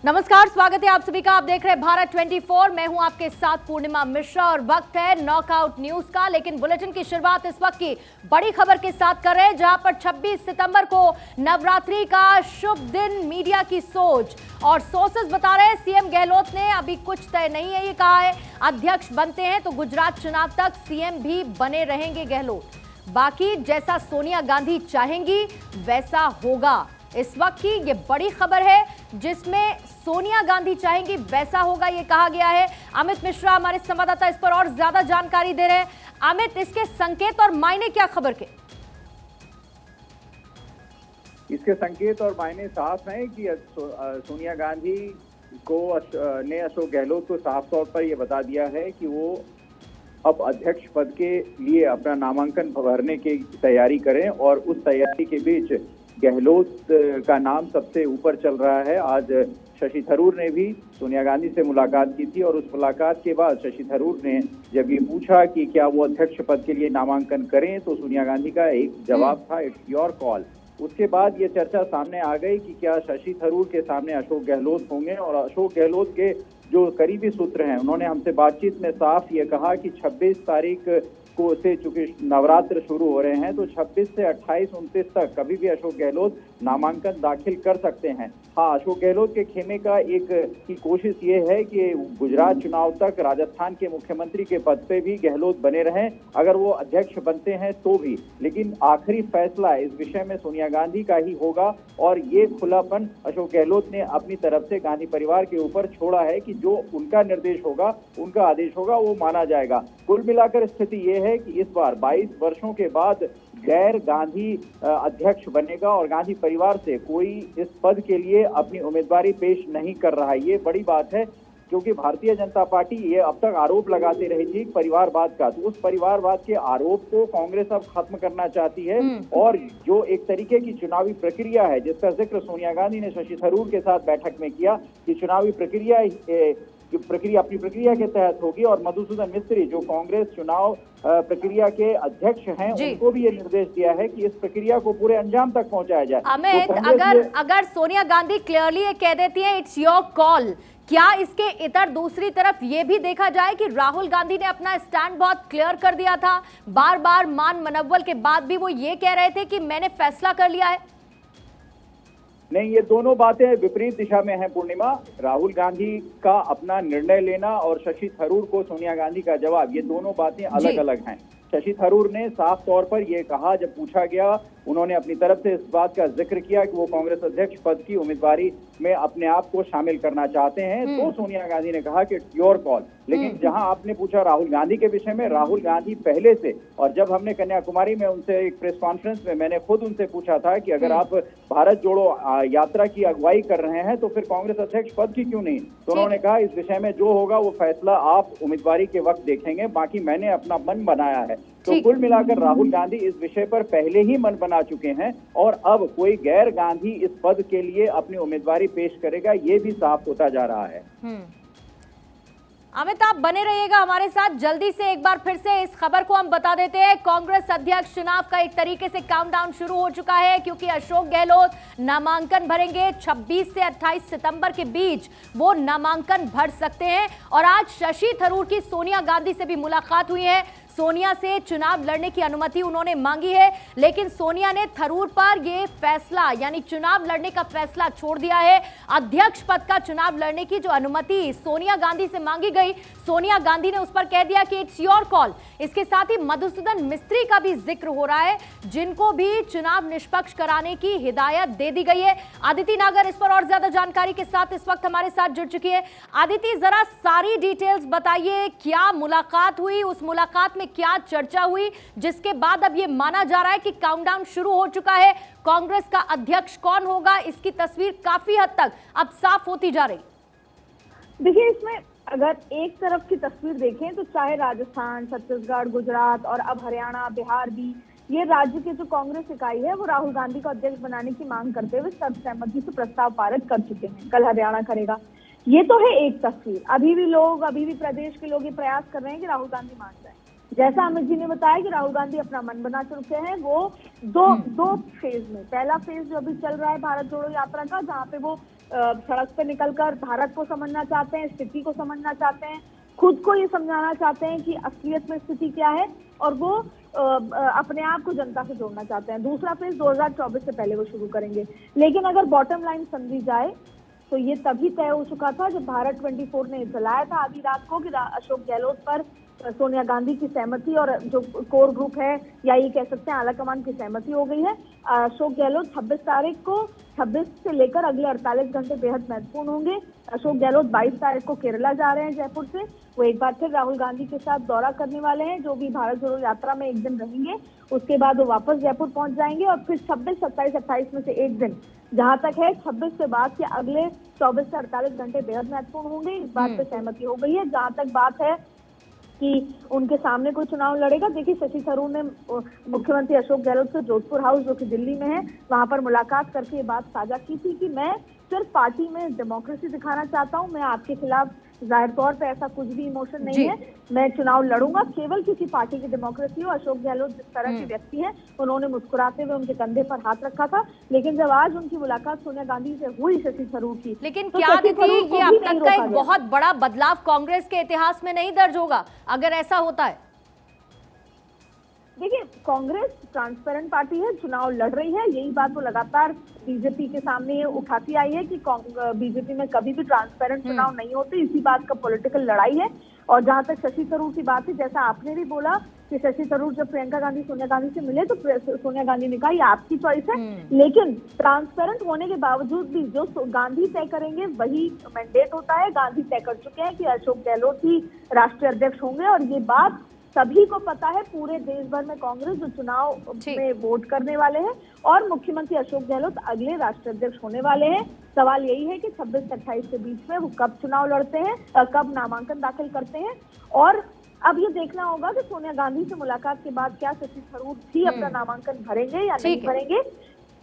नमस्कार, स्वागत है आप सभी का। आप देख रहे हैं भारत 24। मैं हूं आपके साथ पूर्णिमा मिश्रा और वक्त है नॉकआउट न्यूज का। लेकिन बुलेटिन की शुरुआत इस वक्त की बड़ी खबर के साथ कर रहे हैं, जहां पर 26 सितंबर को नवरात्रि का शुभ दिन मीडिया की सोच और सोर्सेस बता रहे हैं सीएम गहलोत ने अभी कुछ तय नहीं है, ये कहा है अध्यक्ष बनते हैं तो गुजरात चुनाव तक सीएम भी बने रहेंगे गहलोत। बाकी जैसा सोनिया गांधी चाहेंगी वैसा होगा। इस वक्त की ये बड़ी खबर है जिसमें सोनिया गांधी चाहेंगी वैसा होगा, ये कहा गया है। अमित मिश्रा हमारे संवाददाता इस पर और ज्यादा जानकारी दे रहे हैं। अमित, इसके संकेत और मायने क्या खबर के? इसके संकेत और मायने साफ हैं कि सोनिया गांधी को ने अशोक गहलोत को साफ तौर पर यह बता दिया है कि वो अब अध्यक्ष पद के लिए अपना नामांकन भरने की तैयारी करें, और उस तैयारी के बीच गहलोत का नाम सबसे ऊपर चल रहा है। आज शशि थरूर ने भी सोनिया गांधी से मुलाकात की थी, और उस मुलाकात के बाद शशि थरूर ने जब ये पूछा कि क्या वो अध्यक्ष पद के लिए नामांकन करें, तो सोनिया गांधी का एक जवाब था, इट्स योर कॉल। उसके बाद ये चर्चा सामने आ गई कि क्या शशि थरूर के सामने अशोक गहलोत होंगे, और अशोक गहलोत के जो करीबी सूत्र हैं उन्होंने हमसे बातचीत में साफ ये कहा कि 26 तारीख को से चूंकि नवरात्र शुरू हो रहे हैं, तो 26 से 28-29 तक कभी भी अशोक गहलोत नामांकन दाखिल कर सकते हैं। हाँ, अशोक गहलोत के खेमे का एक की कोशिश ये है कि गुजरात चुनाव तक राजस्थान के मुख्यमंत्री के पद पे भी गहलोत बने रहें, अगर वो अध्यक्ष बनते हैं तो भी। लेकिन आखिरी फैसला इस विषय में सोनिया गांधी का ही होगा, और ये खुलापन अशोक गहलोत ने अपनी तरफ से गांधी परिवार के ऊपर छोड़ा है कि जो उनका निर्देश होगा, उनका आदेश होगा, वो माना जाएगा। कुल मिलाकर स्थिति ये है कि इस बार 22 वर्षों के बाद गैर गांधी अध्यक्ष बनेगा, और गांधी परिवार से कोई इस पद के लिए अपनी उम्मीदवारी पेश नहीं कर रहा है। ये बड़ी बात है, क्योंकि भारतीय जनता पार्टी ये अब तक आरोप लगाती रही थी परिवारवाद का, तो उस परिवारवाद के आरोप को कांग्रेस अब खत्म करना चाहती है। और जो एक तरीके की चुनावी प्रक्रिया है जिसका जिक्र सोनिया गांधी ने शशि थरूर के साथ बैठक में किया कि चुनावी प्रक्रिया अपनी प्रक्रिया के तहत होगी, और मधुसूदन मिस्त्री जो कांग्रेस चुनाव प्रक्रिया के अध्यक्ष हैं उनको भी ये निर्देश दिया है कि इस प्रक्रिया को पूरे अंजाम तक पहुंचाया जाए। अमित, तो अगर सोनिया गांधी क्लियरली ये कह देती है इट्स योर कॉल, क्या इसके इतर दूसरी तरफ ये भी देखा जाए कि राहुल गांधी ने अपना स्टैंड बहुत क्लियर कर दिया था, बार बार मान मनव्वल के बाद भी वो ये कह रहे थे कि मैंने फैसला कर लिया है? नहीं, ये दोनों बातें विपरीत दिशा में हैं पूर्णिमा। राहुल गांधी का अपना निर्णय लेना और शशि थरूर को सोनिया गांधी का जवाब, ये दोनों बातें अलग अलग हैं। शशि थरूर ने साफ तौर पर यह कहा, जब पूछा गया उन्होंने अपनी तरफ से इस बात का जिक्र किया कि वो कांग्रेस अध्यक्ष पद की उम्मीदवारी में अपने आप को शामिल करना चाहते हैं, तो सोनिया गांधी ने कहा कि इट्स योर कॉल। लेकिन जहां आपने पूछा राहुल गांधी के विषय में, राहुल गांधी पहले से, और जब हमने कन्याकुमारी में उनसे एक प्रेस कॉन्फ्रेंस में मैंने खुद उनसे पूछा था कि अगर आप भारत जोड़ो यात्रा की अगुवाई कर रहे हैं तो फिर कांग्रेस अध्यक्ष पद की क्यों नहीं, तो उन्होंने कहा इस विषय में जो होगा वो फैसला आप उम्मीदवारी के वक्त देखेंगे, बाकी मैंने अपना मन बनाया है। तो कुल मिलाकर राहुल गांधी इस विषय पर पहले ही मन बना चुके हैं, और अब कोई गैर गांधी इस पद के लिए अपनी उम्मीदवारी पेश करेगा, ये भी साफ होता जा रहा है। अमित, आप बने रहिएगा हमारे साथ। जल्दी से एक बार फिर से इस खबर को हम बता देते हैं। कांग्रेस अध्यक्ष चुनाव का एक तरीके से काउंटडाउन शुरू हो चुका है, क्योंकि अशोक गहलोत नामांकन भरेंगे। 26 से 28 सितंबर के बीच वो नामांकन भर सकते हैं। और आज शशि थरूर की सोनिया गांधी से भी मुलाकात हुई है। सोनिया से चुनाव लड़ने की अनुमति उन्होंने मांगी है, लेकिन सोनिया ने थरूर पर यह फैसला यानी चुनाव लड़ने का फैसला छोड़ दिया है। अध्यक्ष पद का चुनाव लड़ने की जो अनुमति सोनिया गांधी से मांगी गई, सोनिया गांधी ने उस पर कह दिया कि इट्स योर कॉल। इसके साथ ही मधुसूदन मिस्त्री का भी जिक्र हो रहा है, जिनको भी चुनाव निष्पक्ष कराने की हिदायत दे दी गई है। आदिति नागर इस पर और ज्यादा जानकारी के साथ इस वक्त हमारे साथ जुड़ चुकी है। आदिति, जरा सारी डिटेल्स बताइए, क्या मुलाकात हुई, उस मुलाकात में क्या चर्चा हुई, जिसके बाद अब ये माना जा रहा है कि काउंटडाउन शुरू हो चुका है। कांग्रेस का अध्यक्ष कौन होगा, इसकी तस्वीर काफी हद तक अब साफ होती जा रही। देखिए, इसमें अगर एक तरफ की तस्वीर देखें तो चाहे राजस्थान, छत्तीसगढ़, गुजरात और अब हरियाणा, बिहार भी, ये राज्य की जो कांग्रेस इकाई है वो राहुल गांधी को अध्यक्ष बनाने की मांग करते हुए सर्वसम्मति से प्रस्ताव पारित कर चुके हैं। कल हरियाणा करेगा। ये तो है एक तस्वीर। अभी भी प्रदेश के लोग ये प्रयास कर रहे हैं कि राहुल गांधी मान जाए। जैसा अमित जी ने बताया कि राहुल गांधी अपना मन बना चुके हैं। वो दो फेज में, पहला फेज जो अभी चल रहा है भारत जोड़ो यात्रा का, जहाँ पे वो सड़क पे निकलकर भारत को समझना चाहते हैं, स्थिति को समझना चाहते हैं, खुद को ये समझाना चाहते हैं कि असलियत में स्थिति क्या है, और वो अपने आप को जनता से जोड़ना चाहते हैं। दूसरा फेज 2024 से पहले वो शुरू करेंगे। लेकिन अगर बॉटम लाइन समझी जाए तो ये तभी तय हो चुका था जब भारत 24 ने चलाया था आधी रात को कि अशोक गहलोत पर सोनिया गांधी की सहमति और जो कोर ग्रुप है या ये कह सकते हैं आला कमान की सहमति हो गई है। अशोक गहलोत 26 तारीख को 26 से लेकर अगले 48 घंटे बेहद महत्वपूर्ण होंगे। अशोक गहलोत 22 तारीख को केरला जा रहे हैं जयपुर से। वो एक बार फिर राहुल गांधी के साथ दौरा करने वाले हैं, जो भी भारत जोड़ो यात्रा में एक दिन रहेंगे। उसके बाद वो वापस जयपुर पहुंच जाएंगे और फिर 26, 27, 28 में से एक दिन जहां तक है 26 के बाद के अगले 24 से 48 घंटे बेहद महत्वपूर्ण होंगे। इस बात पे सहमति हो गई है। जहां तक बात है कि उनके सामने कोई चुनाव लड़ेगा, देखिए शशि थरूर ने मुख्यमंत्री अशोक गहलोत से जोधपुर हाउस जो कि दिल्ली में है वहां पर मुलाकात करके ये बात साझा की थी कि मैं सिर्फ पार्टी में डेमोक्रेसी दिखाना चाहता हूं, मैं आपके खिलाफ जाहिर तौर पे ऐसा कुछ भी इमोशन नहीं है, मैं चुनाव लड़ूंगा केवल किसी पार्टी की डेमोक्रेसी हो। अशोक गहलोत जिस तरह के व्यक्ति हैं, उन्होंने मुस्कुराते हुए उनके कंधे पर हाथ रखा था। लेकिन जब आज उनकी मुलाकात सोनिया गांधी से हुई शशि थरूर की, लेकिन तो क्या शशि अदिति, थरूर को ये भी अब नहीं तक का रोका एक गया। बहुत बड़ा बदलाव कांग्रेस के इतिहास में नहीं दर्ज होगा अगर ऐसा होता है? देखिए, कांग्रेस ट्रांसपेरेंट पार्टी है, चुनाव लड़ रही है। यही बात वो लगातार बीजेपी के सामने उठाती आई है कि बीजेपी में कभी भी ट्रांसपेरेंट चुनाव नहीं होते। इसी बात का पॉलिटिकल लड़ाई है। और जहां तक शशि थरूर की बात है, जैसा आपने भी बोला कि शशि थरूर जब प्रियंका गांधी सोनिया गांधी से मिले तो सोनिया गांधी ने कहा ये आपकी चॉइस है, लेकिन ट्रांसपेरेंट होने के बावजूद भी जो गांधी तय करेंगे वही मैंडेट होता है। गांधी तय कर चुके हैं कि अशोक गहलोत ही राष्ट्रीय अध्यक्ष होंगे और ये बात सभी को पता है। पूरे देश भर में कांग्रेस जो चुनाव में वोट करने वाले हैं और मुख्यमंत्री अशोक गहलोत अगले राष्ट्रीय अध्यक्ष होने वाले हैं। सवाल यही है कि 26 से 28 के बीच में वो कब चुनाव लड़ते हैं, कब नामांकन दाखिल करते हैं। और अब ये देखना होगा कि सोनिया गांधी से मुलाकात के बाद क्या शशि थरूर भी अपना नामांकन भरेंगे या नहीं भरेंगे।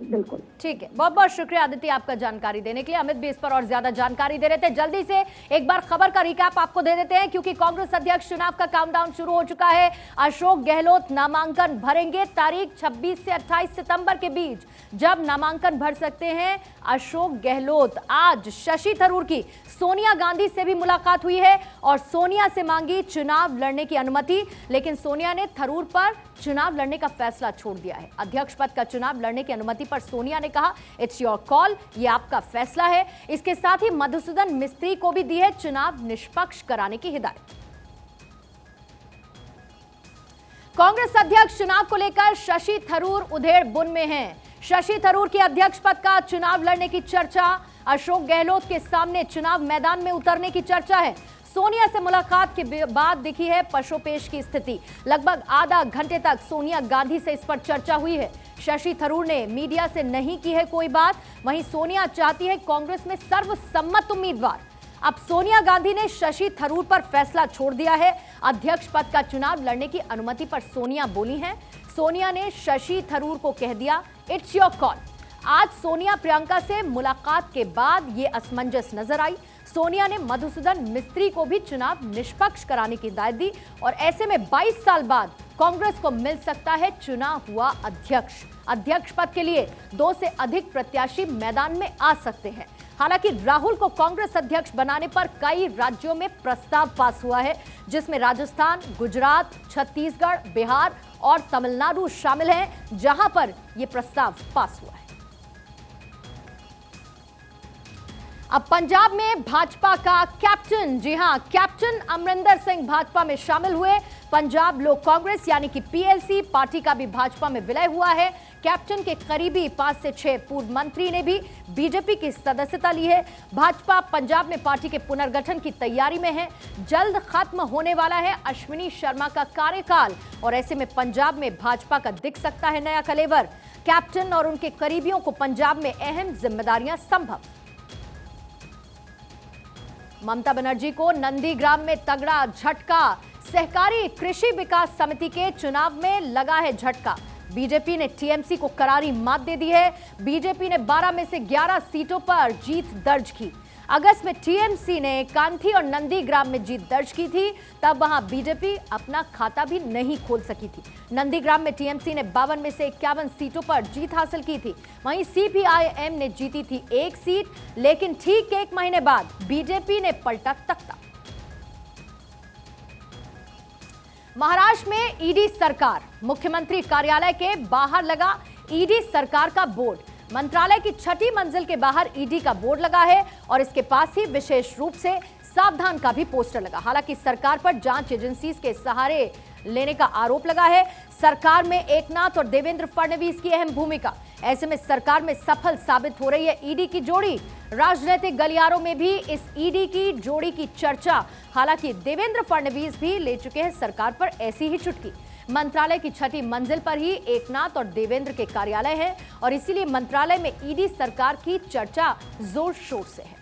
बिल्कुल ठीक है, बहुत बहुत शुक्रिया आदित्य आपका जानकारी देने के लिए। अमित भी इस पर और ज्यादा जानकारी दे रहे थे। जल्दी से एक बार खबर का रिकैप आपको दे देते हैं क्योंकि कांग्रेस अध्यक्ष चुनाव का काउंटडाउन शुरू हो चुका है। अशोक गहलोत नामांकन भरेंगे। तारीख 26 से 28 सितंबर के बीच जब नामांकन भर सकते हैं अशोक गहलोत। आज शशि थरूर की सोनिया गांधी से भी मुलाकात हुई है और सोनिया से मांगी चुनाव लड़ने की अनुमति, लेकिन सोनिया ने थरूर पर चुनाव लड़ने का फैसला छोड़ दिया है। अध्यक्ष पद का चुनाव लड़ने की अनुमति पर सोनिया ने कहा इट्स योर कॉल, ये आपका फैसला है। इसके साथ ही मधुसूदन मिस्त्री को भी दी है चुनाव निष्पक्ष कराने की हिदायत। कांग्रेस अध्यक्ष चुनाव को लेकर शशि थरूर उधेड़ बुन में हैं। शशि थरूर की अध्यक्ष पद का चुनाव लड़ने की चर्चा, अशोक गहलोत के सामने चुनाव मैदान में उतरने की चर्चा है। सोनिया से मुलाकात के बाद दिखी है पशोपेश की स्थिति। लगभग आधा घंटे तक सोनिया गांधी से इस पर चर्चा हुई है। शशि थरूर ने मीडिया से नहीं की है कोई बात, वहीं सोनिया चाहती है कांग्रेस में सर्वसम्मत उम्मीदवार। अब सोनिया गांधी ने शशि थरूर पर फैसला छोड़ दिया है। अध्यक्ष पद का चुनाव लड़ने की अनुमति पर सोनिया बोली हैं। सोनिया ने शशि थरूर को कह दिया इट्स योर कॉल। आज सोनिया प्रियंका से मुलाकात के बाद ये असमंजस नजर आई। सोनिया ने मधुसूदन मिस्त्री को भी चुनाव निष्पक्ष कराने की हिदायत दी और ऐसे में 22 साल बाद कांग्रेस को मिल सकता है चुना हुआ अध्यक्ष। अध्यक्ष पद के लिए 2 से अधिक प्रत्याशी मैदान में आ सकते हैं। हालांकि राहुल को कांग्रेस अध्यक्ष बनाने पर कई राज्यों में प्रस्ताव पास हुआ है, जिसमें राजस्थान, गुजरात, छत्तीसगढ़, बिहार और तमिलनाडु शामिल हैं, जहां पर यह प्रस्ताव पास हुआ है। अब पंजाब में भाजपा का कैप्टन, जी हां, कैप्टन अमरिंदर सिंह भाजपा में शामिल हुए। पंजाब लोक कांग्रेस यानी कि पीएलसी पार्टी का भी भाजपा में विलय हुआ है। कैप्टन के करीबी 5 से 6 पूर्व मंत्री ने भी बीजेपी की सदस्यता ली है। भाजपा पंजाब में पार्टी के पुनर्गठन की तैयारी में है। जल्द खत्म होने वाला है अश्विनी शर्मा का कार्यकाल और ऐसे में पंजाब में भाजपा का दिख सकता है नया कलेवर। कैप्टन और उनके करीबियों को पंजाब में अहम जिम्मेदारियां संभव। ममता बनर्जी को नंदीग्राम में तगड़ा झटका। सहकारी कृषि विकास समिति के चुनाव में लगा है झटका। बीजेपी ने टीएमसी को करारी मात दे दी है। बीजेपी ने 12 में से 11 सीटों पर जीत दर्ज की। अगस्त में टीएमसी ने कांथी और नंदीग्राम में जीत दर्ज की थी, तब वहां बीजेपी अपना खाता भी नहीं खोल सकी थी। नंदीग्राम में टीएमसी ने 52 में से 51 सीटों पर जीत हासिल की थी। वहीं सीपीआईएम ने जीती थी 1 सीट, लेकिन ठीक 1 महीने बाद बीजेपी ने पलटा तख्ता। महाराष्ट्र में ईडी सरकार, मुख्यमंत्री कार्यालय के बाहर लगा ईडी सरकार का बोर्ड। मंत्रालय की 6ठी मंजिल के बाहर ईडी का बोर्ड लगा है और इसके पास ही विशेष रूप से सावधान का भी पोस्टर लगा। हालांकि सरकार पर जांच एजेंसीज के सहारे लेने का आरोप लगा है। सरकार में एकनाथ और देवेंद्र फडणवीस की अहम भूमिका, ऐसे में सरकार में सफल साबित हो रही है ईडी की जोड़ी। राजनीतिक गलियारों में भी इस ईडी की जोड़ी की चर्चा। हालांकि देवेंद्र फडणवीस भी ले चुके हैं सरकार पर ऐसी ही चुटकी। मंत्रालय की 6ठी मंजिल पर ही एकनाथ और देवेंद्र के कार्यालय है और इसीलिए मंत्रालय में ईडी सरकार की चर्चा जोर शोर से है।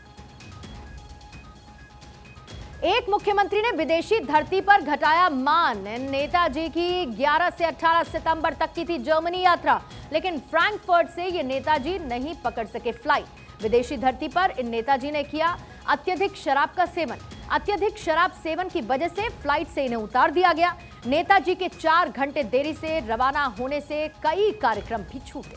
एक मुख्यमंत्री ने विदेशी धरती पर घटाया मान। नेताजी की 11 से 18 सितंबर तक की थी जर्मनी यात्रा, लेकिन फ्रैंकफर्ट से ये नेताजी नहीं पकड़ सके फ्लाइट। विदेशी धरती पर इन नेताजी ने किया अत्यधिक शराब का सेवन। अत्यधिक शराब सेवन की वजह से फ्लाइट से इन्हें उतार दिया गया। नेताजी के 4 घंटे देरी से रवाना होने से कई कार्यक्रम भी छूटे।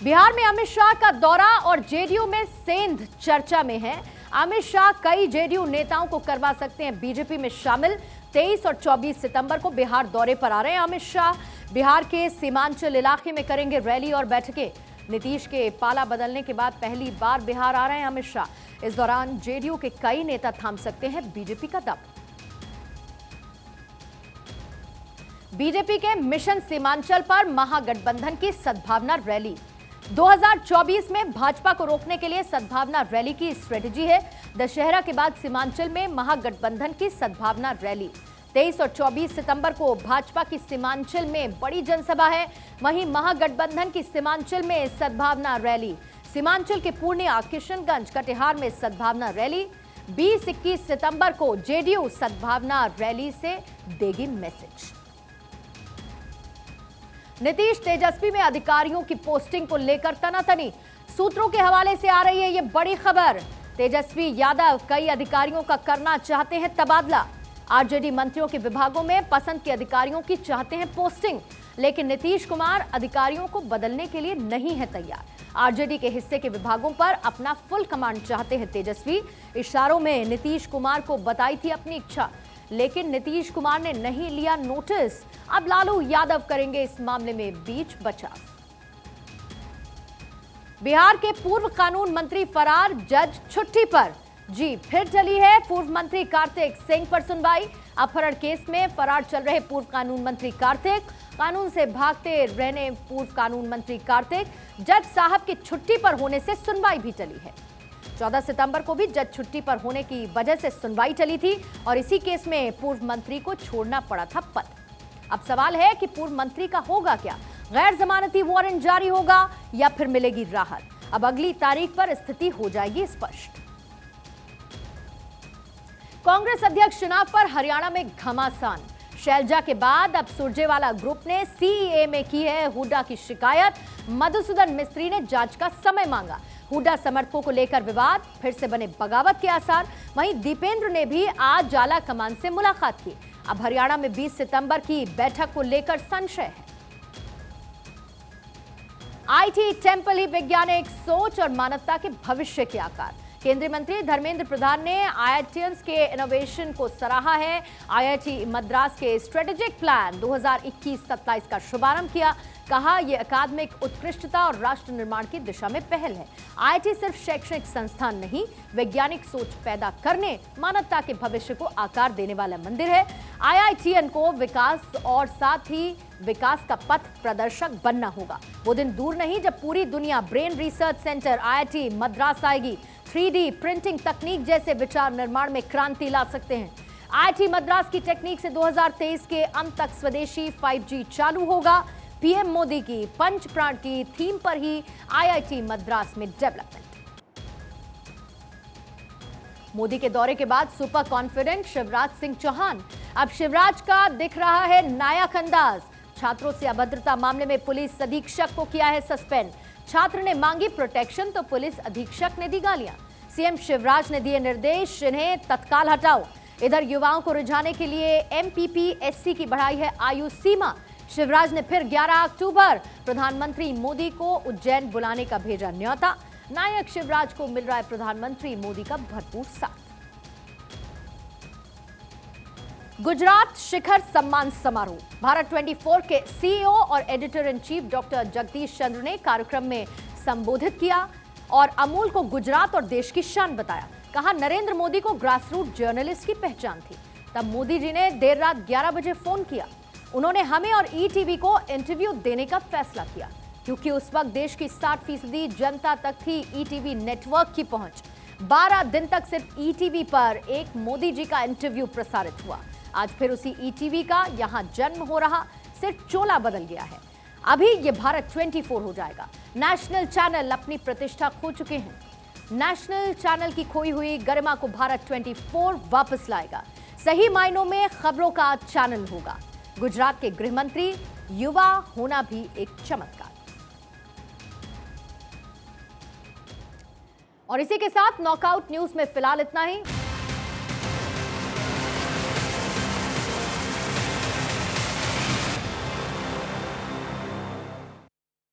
बिहार में अमित शाह का दौरा और जेडीयू में सेंध चर्चा में है। अमित शाह कई जेडीयू नेताओं को करवा सकते हैं बीजेपी में शामिल। 23 और 24 सितंबर को बिहार दौरे पर आ रहे हैं अमित शाह। बिहार के सीमांचल इलाके में करेंगे रैली और बैठकें। नीतीश के पाला बदलने के बाद पहली बार बिहार आ रहे हैं अमित शाह। इस दौरान जेडीयू के कई नेता थाम सकते हैं बीजेपी का दम। बीजेपी के मिशन सीमांचल पर महागठबंधन की सद्भावना रैली। 2024 में भाजपा को रोकने के लिए सद्भावना रैली की स्ट्रेटेजी है। दशहरा के बाद सीमांचल में महागठबंधन की सद्भावना रैली। 23 और 24 सितंबर को भाजपा की सीमांचल में बड़ी जनसभा है। वहीं महागठबंधन की सीमांचल में सद्भावना रैली। सीमांचल के पूर्णिया, किशनगंज, कटिहार में सद्भावना रैली। 20-21 सितंबर को जेडीयू सद्भावना रैली से देगी मैसेज। नीतीश तेजस्वी में अधिकारियों की पोस्टिंग को लेकर तनातनी। सूत्रों के हवाले से आ रही है ये बड़ी खबर। तेजस्वी यादव कई अधिकारियों का करना चाहते हैं तबादला। आरजेडी मंत्रियों के विभागों में पसंद के अधिकारियों की चाहते हैं पोस्टिंग, लेकिन नीतीश कुमार अधिकारियों को बदलने के लिए नहीं है तैयार। आरजेडी के हिस्से के विभागों पर अपना फुल कमांड चाहते हैं तेजस्वी। इशारों में नीतीश कुमार को बताई थी अपनी इच्छा, लेकिन नीतीश कुमार ने नहीं लिया नोटिस। अब लालू यादव करेंगे इस मामले में बीच बचाव। बिहार के पूर्व कानून मंत्री फरार, जज छुट्टी पर। जी फिर चली है पूर्व मंत्री कार्तिक सिंह पर सुनवाई। अपहरण केस में फरार चल रहे पूर्व कानून मंत्री कार्तिक, कानून से भागते रहने पूर्व कानून मंत्री कार्तिक, जज साहब की छुट्टी पर होने से सुनवाई भी चली है। 14 सितंबर को भी जज छुट्टी पर होने की वजह से सुनवाई चली थी और इसी केस में पूर्व मंत्री को छोड़ना पड़ा था पद। अब सवाल है कि पूर्व मंत्री का होगा क्या? गैर जमानती वारंट जारी होगा या फिर मिलेगी राहत? अब अगली तारीख पर स्थिति हो जाएगी स्पष्ट। कांग्रेस अध्यक्ष चुनाव पर हरियाणा में घमासान। शैलजा के बाद अब सुरजेवाला ग्रुप ने सीएए में की है हुड्डा की शिकायत। मधुसूदन मिस्त्री ने जांच का समय मांगा। हुड्डा समर्थकों को लेकर विवाद, फिर से बने बगावत के आसार। वहीं दीपेंद्र ने भी आज जाला कमान से मुलाकात की। अब हरियाणा में 20 सितंबर की बैठक को लेकर संशय है। आईटी टेंपल ही वैज्ञानिक सोच और मानवता के भविष्य के आकार। केंद्रीय मंत्री धर्मेंद्र प्रधान ने आईआईटियंस के इनोवेशन को सराहा है। आईआईटी मद्रास के स्ट्रेटेजिक प्लान 2021-27 का शुभारंभ किया। कहा यह अकादमिक उत्कृष्टता और राष्ट्र निर्माण की दिशा में पहल है। आईआईटी सिर्फ शैक्षणिक संस्थान नहीं, वैज्ञानिक सोच पैदा करने, मानवता के भविष्य को आकार देने वाला मंदिर है। आईआईटीएन को विकास और साथ ही विकास का पथ प्रदर्शक बनना होगा। वो दिन दूर नहीं जब पूरी दुनिया brain research centre IIT Madras आएगी। 3D प्रिंटिंग तकनीक जैसे विचार निर्माण में क्रांति ला सकते हैं। आईआईटी मद्रास की टेक्निक से 2023 के अंत तक स्वदेशी 5G चालू होगा। पीएम मोदी की पंच प्राण की थीम पर ही आईआईटी मद्रास में डेवलपमेंट। मोदी के दौरे के बाद सुपर कॉन्फिडेंट शिवराज सिंह चौहान। अब शिवराज का दिख रहा है नायक अंदाज। छात्रों से अभद्रता मामले में पुलिस अधीक्षक को किया है सस्पेंड। छात्र ने मांगी प्रोटेक्शन तो पुलिस अधीक्षक ने दी गालियां। सीएम शिवराज ने दिए निर्देश, इन्हें तत्काल हटाओ। इधर युवाओं को रिझाने के लिए एमपीपीएससी की बढ़ाई है आयु सीमा। शिवराज ने फिर 11 अक्टूबर प्रधानमंत्री मोदी को उज्जैन बुलाने का भेजा न्योता। नायक शिवराज को मिल रहा है प्रधानमंत्री मोदी का भरपूर साथ। गुजरात शिखर सम्मान समारोह। भारत 24 के सीईओ और editor in chief doctor Jagdish Chandra ने कार्यक्रम में संबोधित किया और अमूल को गुजरात और देश की शान बताया। कहा, नरेंद्र मोदी को ग्रासरूट जर्नलिस्ट की पहचान थी। तब मोदी जी ने देर रात 11 बजे फोन किया। उन्होंने हमें और ईटीवी को इंटरव्यू देने का फैसला किया, क्योंकि उस वक्त देश की 60% जनता तक थी ईटीवी नेटवर्क की पहुंच। 12 दिन तक सिर्फ ईटीवी पर एक मोदी जी का इंटरव्यू प्रसारित हुआ। आज फिर उसी ईटीवी का यहां जन्म हो रहा, सिर्फ चोला बदल गया है। अभी ये भारत 24 हो जाएगा। नेशनल चैनल अपनी प्रतिष्ठा खो चुके हैं। नेशनल चैनल की खोई हुई गरिमा को भारत 24 वापस लाएगा। सही मायनों में खबरों का चैनल होगा। गुजरात के गृह मंत्री युवा होना भी एक चमत्कार। और इसी के साथ नॉकआउट न्यूज में फिलहाल इतना ही।